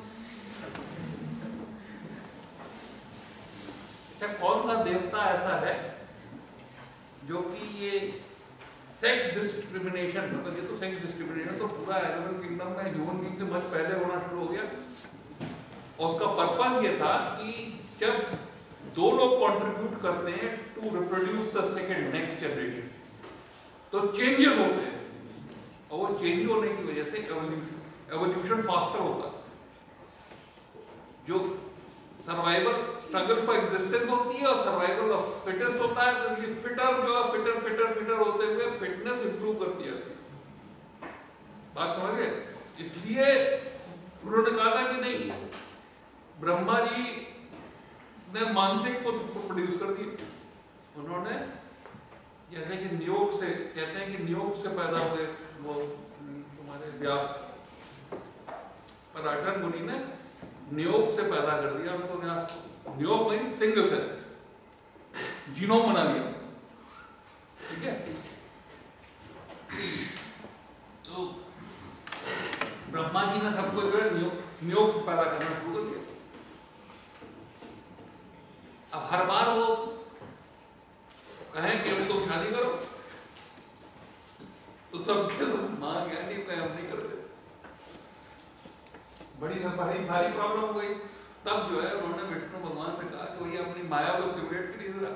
अच्छा, कौन सा देवता ऐसा है जो कि ये सेक्स डिस्क्रिमिनेशन, मतलब ये तो सेक्स डिस्क्रिमिनेशन तो पूरा एनिमल किंगडम में ह्यूमन बीइंग से मच पहले होना शुरू हो गया, और उसका पर्पस ये था कि जब दो लोग कंट्रीब्यूट करते हैं to reproduce the second next generation, तो चेंजेस होते हैं, और वो चेंज होने की वजह से एवोल्यूशन फास्टर होता है। जो सर्वाइवल स्ट्रगल फॉर एग्जिस्टेंस होती है और सर्वाइवल ऑफ फिटेस्ट होता है, तो ये फिटर जो है फिटर होते हुए फिटनेस इंप्रूव करती है। बात समझ गए? इसलिए उन्होंने कहा था कि नहीं, ब्रह्मा जी ने मानसिक पुत्र प्रोड्यूस कर दिए। उन्होंने जैसे कि नियोग से, कहते हैं कि नियोग से पैदा हुए वो तुम्हारे व्यास, पराशर मुनि ने नियोग से पैदा कर दिया उनको, व्यास को। नियोग में सिंगल सेल जीनोम बना दिया, ठीक है। तो नियोग से पैदा करना शुरू कर दिया। अब हर बार वो कहें कि तुम शादी करो तो सबके मां क्या नहीं कहे हम नहीं करते, बड़ी भारी प्रॉब्लम हो गई। तब जो है उन्होंने विष्णु भगवान से कहा कि भैया अपनी माया को स्टिमुलेट करिए जरा,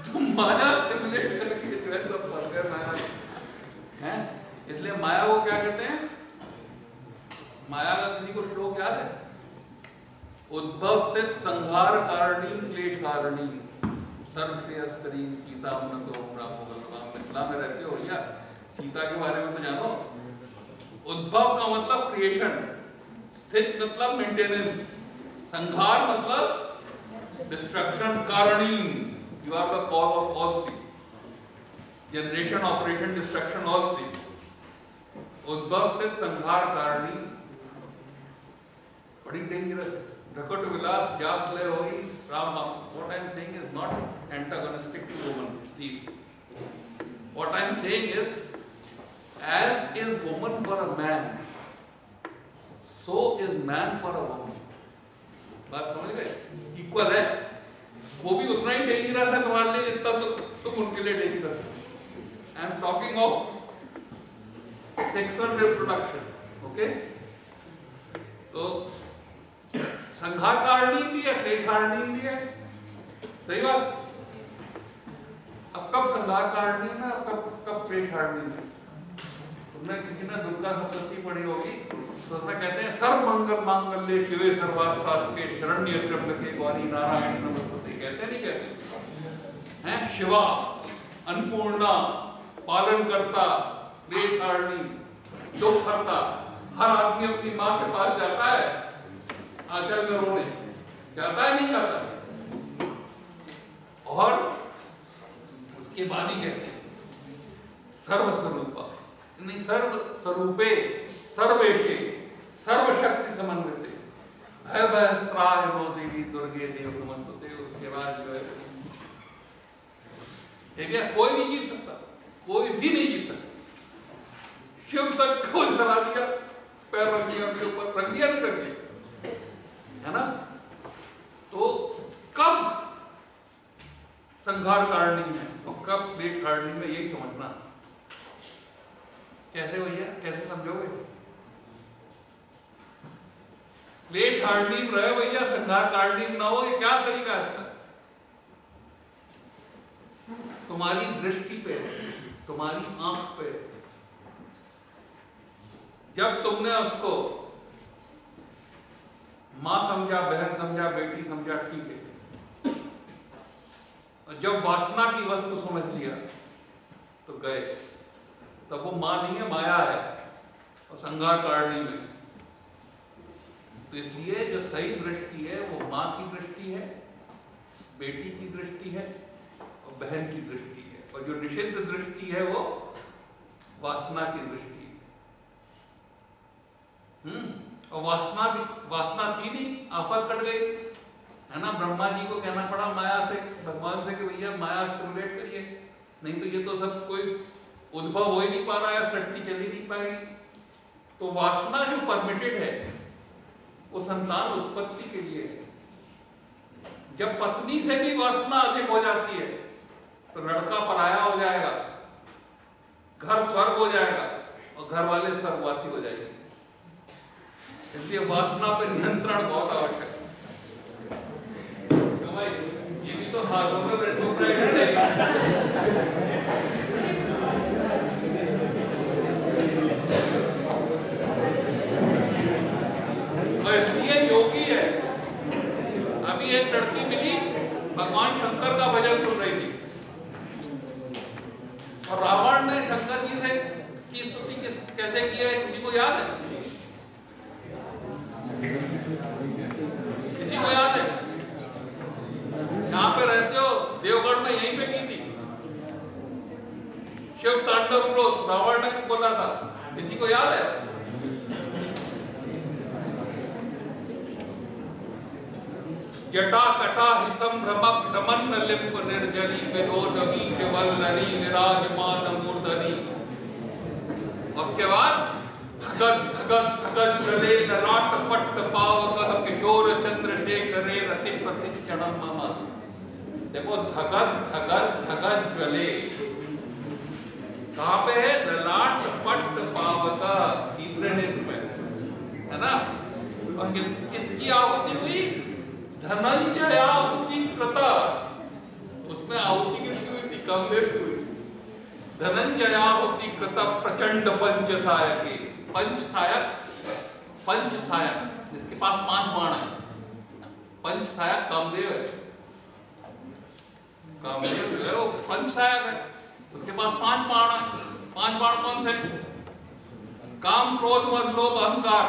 तुम माया स्टिमुलेट करके जो है सब फंस गए माया है। इसलिए माया को क्या कहते हैं, माया का किसी को श्लोक याद है? उद्भव स्थित संहार कारिणी क्लेश कारिणी सर्वश्रेयस्करीं सीता उन्नतो ब्रह्मोगलवाम। मिथिला में रहते हो क्या, सीता के बारे में तो जानो। उद्भव का मतलब क्रिएशन, स्थित मतलब मेंटेनेंस, संहार मतलब डिस्ट्रक्शन, कारिणी you are the cause of all three, generation operation destruction all three. उद्भव स्थित संहार कारिणी बड़ी dangerous. Rakut Vilas Jas Le Hoi Ram. What I am saying is not antagonistic to woman. Please. What I am saying is, as is woman for a man, so is man for a woman. बात समझ गए? Equal है। वो भी उतना ही dangerous है तुम्हारे लिए जितना तुम उनके लिए डेंजरस है। I am talking of sexual reproduction. Okay? तो संघार कारिणी भी है, क्लेश कारिणी भी है, सही बात। अब कब संघार कारिणी है ना, कब क्लेश कारिणी है? तुमने किसी ने दुर्गा सप्तशती पढ़ी होगी, तो उसमें कहते हैं सर्व मंगल मांगल्ये शिवे सर्वार्थ साधके शरण्ये त्र्यंबके गौरी नारायणी नमोस्तुते। कहते नहीं कहते हैं? शिवा, अन्नपूर्णा, पालन करता, क्लेश कारिणी, दुख हरता। हर आदमी अपनी माँ के पास जाता है आंचल में रोने, जाता है नहीं जाता? और उसके बाद ही कहते सर्वस्वरूपा, नहीं सर्व स्वरूपे सर्वेशे सर्वशक्ति समन्विते भयभयस्त्राय नो देवी दुर्गे देव नमस्तुते। उसके बाद जो है ठीक है, कोई नहीं जीत सकता, कोई भी नहीं जीत सकता। शिव तक को जला दिया, पैर रख दिया उनके ऊपर, रख दिया नहीं रख दिया, है ना? तो कब संघार कारिणी है और कब क्लेश कारिणी में, यही समझना। कैसे भैया, कैसे समझोगे? क्लेश कारिणी में रहे भैया, संघार कारिणी में ना हो, ये क्या तरीका है इसका? तुम्हारी दृष्टि पे, तुम्हारी आंख पे, जब तुमने उसको मां समझा, बहन समझा, बेटी समझा, ठीक है, और जब वासना की वस्तु समझ लिया तो गए। तब वो मां नहीं है, माया है, और संघार कारिणी में। तो इसलिए जो सही दृष्टि है वो मां की दृष्टि है, बेटी की दृष्टि है और बहन की दृष्टि है, और जो निषिद्ध दृष्टि है वो वासना की दृष्टि है। और वासना थी नहीं, आफत कट गई, है ना? ब्रह्मा जी को कहना पड़ा माया से, भगवान से कि भैया माया स्टिमुलेट करिए, नहीं तो ये तो सब कोई उद्भव हो ही नहीं पा रहा है, सृष्टि चल ही नहीं पाएगी। तो वासना जो परमिटेड है वो संतान उत्पत्ति के लिए है। जब पत्नी से भी वासना अधिक हो जाती है तो लड़का पराया हो जाएगा, घर स्वर्ग हो जाएगा और घर वाले स्वर्गवासी हो जाएंगे। इसलिए वासना पर नियंत्रण बहुत आवश्यक है। क्यों भाई, ये भी तो हाथों में रेट्रोग्रेड है। और इसलिए योगी है। अभी एक लड़की मिली, भगवान शंकर का भजन सुन रही थी, और रावण ने शंकर जी से की स्तुति कैसे की है, किसी को याद है? किसी को याद है? यहाँ पे रहते हो, देवगढ़ में यहीं पे की थी शिव तांडव स्रोत, रावण ने बोला था, किसी को याद है? जटा कटा हिसम भ्रमण लिप्प निर्जरी विरोधवी केवलरी विराजमान मूर्धनी। उसके बाद धगत धगत धगध गले ललाट पट्ट पावक किशोर चंद्रशेखरे रतिपति क्षणम मम। देखो धगध धगध धगध गले कहाँ पे है? ललाट पट्ट पावक, तीसरे नेत्र में है ना। और किसकी आहुति हुई? धनंजय आहुति कृता। उसमें आहुति किसकी हुई थी? कामदेव की हुई। धनंजय आहुति कृता प्रचंड पंचसायक। पंचसायक जिसके पास 5 बाण है, पंचसायक कामदेव है। कामदेव जो है वो पंचसायक है, उसके पास 5 बाण है। 5 बाण कौन से? काम क्रोध मद लोभ अहंकार।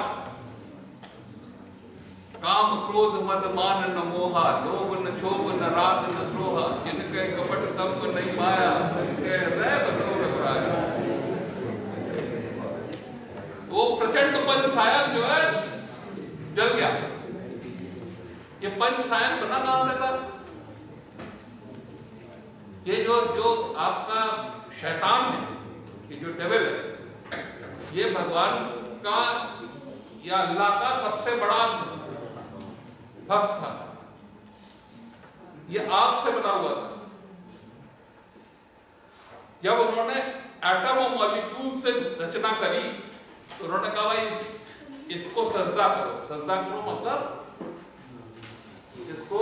काम क्रोध मद मान न मोहा, लोभ न क्षोभ न राग न द्रोह, जिनके कपट दम्भ नहीं पाया, जिनके हृदय बसो रघुराया। वो प्रचंड पंचसायक जो है जल गया। ये पंचसायक बना कहां से था? ये जो आपका शैतान है, ये जो डेविल है, ये भगवान का या अल्लाह का सबसे बड़ा भक्त था। ये आग से बना हुआ था। जब उन्होंने एटम और मॉलिक्यूल से रचना करी तो उन्होंने कहा भाई इसको सजदा करो। सजदा करो मतलब इसको,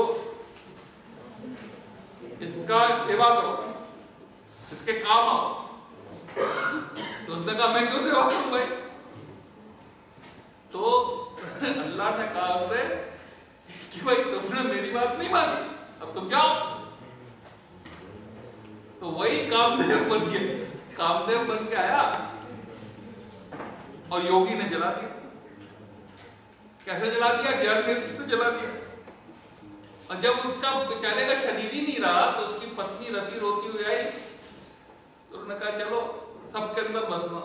इसका सेवा करो, इसके काम आओ। तो उसने कहा मैं क्यों सेवा करूं भाई? तो अल्लाह ने कहा उसे कि भाई तुमने मेरी बात नहीं मानी, अब तुम जाओ। तो वही कामदेव बन के, कामदेव बन के आया और योगी ने जला दिया। कैसे जला दिया? ज्ञान नेत्र से जला दिया। और जब उसका बेचारे का शरीर ही नहीं रहा तो उसकी पत्नी रति रोती हुई आई। तो उन्होंने कहा चलो सबके अंदर बसना,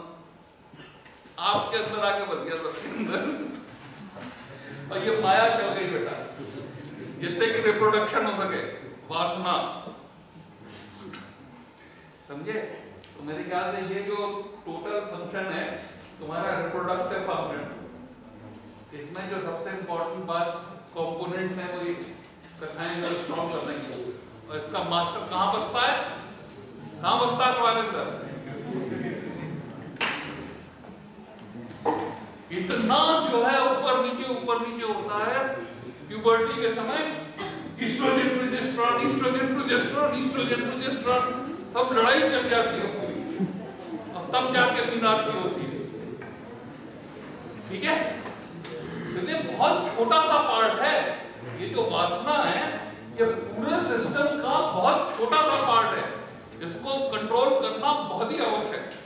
आपके अंदर आके बस गया सबके अंदर। और ये माया चल गई बेटा, जिससे कि रिप्रोडक्शन हो सके, वासना, समझे? तो मेरे ख्याल से ये जो टोटल फंक्शन है तुम्हारा रिप्रोडक्टिव फंक्शन, इसमें जो सबसे इंपॉर्टेंट बात कंपोनेंट्स हैं वो ये कथाएं जो स्ट्रॉन्ग करने की। और इसका मास्टर कहाँ बसता है? कहाँ बसता है तुम्हारे अंदर? इतना जो है ऊपर नीचे होता है प्यूबर्टी के समय। Estrogen progesterone, estrogen progesterone, estrogen progesterone, तब लड़ाई चल जाती है पूरी, और तब जाके मीनाती होती है। ठीक है? तो ये बहुत छोटा सा पार्ट है। ये जो वासना है ये पूरे सिस्टम का बहुत छोटा सा पार्ट है। इसको कंट्रोल करना बहुत ही आवश्यक है।